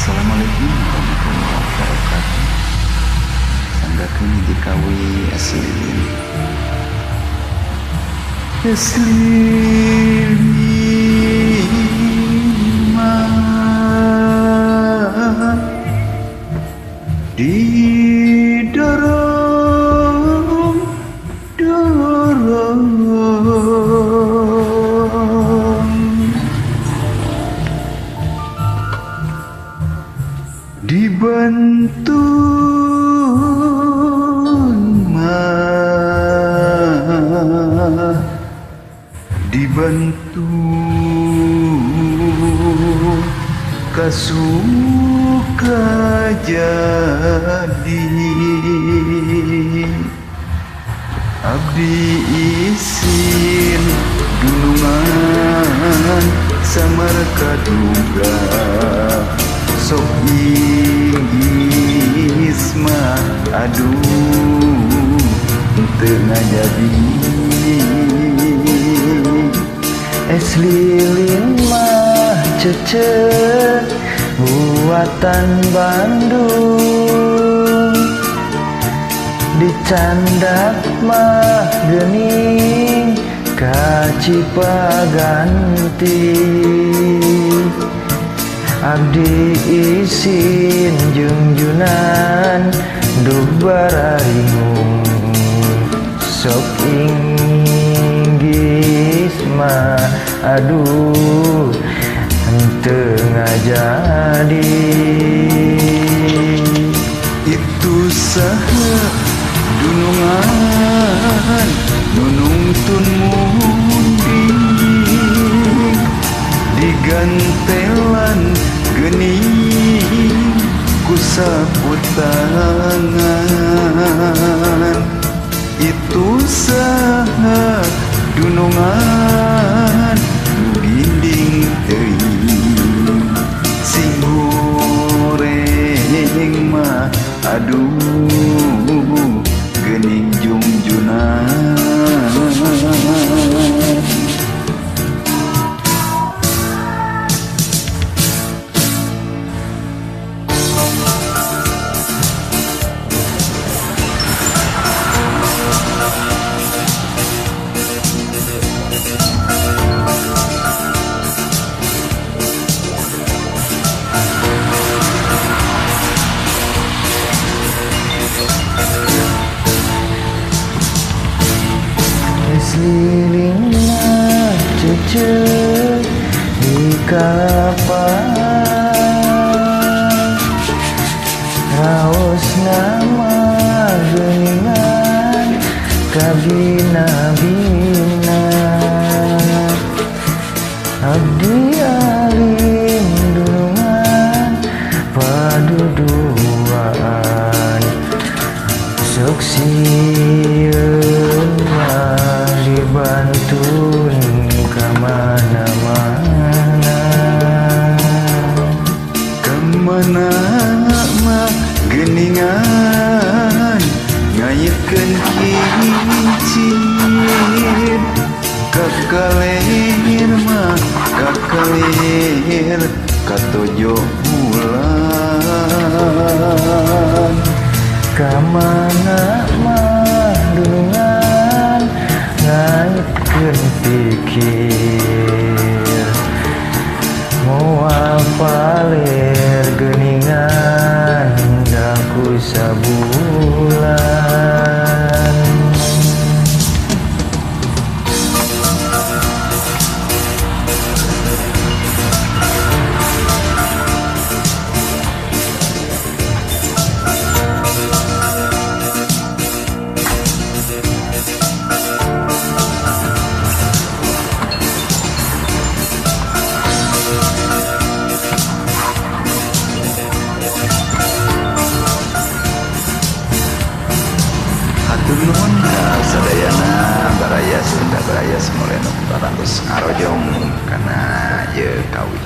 Assalamualaikum warahmatullahi wabarakatuh. Sanggakeun hiji kawi aslilin. Aslilin mah didorong dibantu mah dibantu kasuka jadi abdi isin dulungan samar kaduga sok isma aduh tengah jadi es lilin mah cece buatan Bandung dicandak mah geuning kacipaganti abdi isin junjunan duh bararingung sok inggis mah aduh henteu ngajadi itu saha dunungan nunungtun munding digantelan geuning ku sapu tangan itu saha dunungan nu ginding teuing sing goreng mah aduh geuning junjunan lilin mah cece di kapan raos nama geuningan kabina-bina abdi alim dulungan paduduan sok sieun mah dibantun kamana-mana kemana mah geuningan ngayitkeun hicin kakaler mah kakaler katojo bulan kamana mah dulungan ngayitkeun pikir moal paler geuningan daku sabulan nuhun sadayana baraya Sunda baraya Smoleno 400 ngarojong kana ye kawi.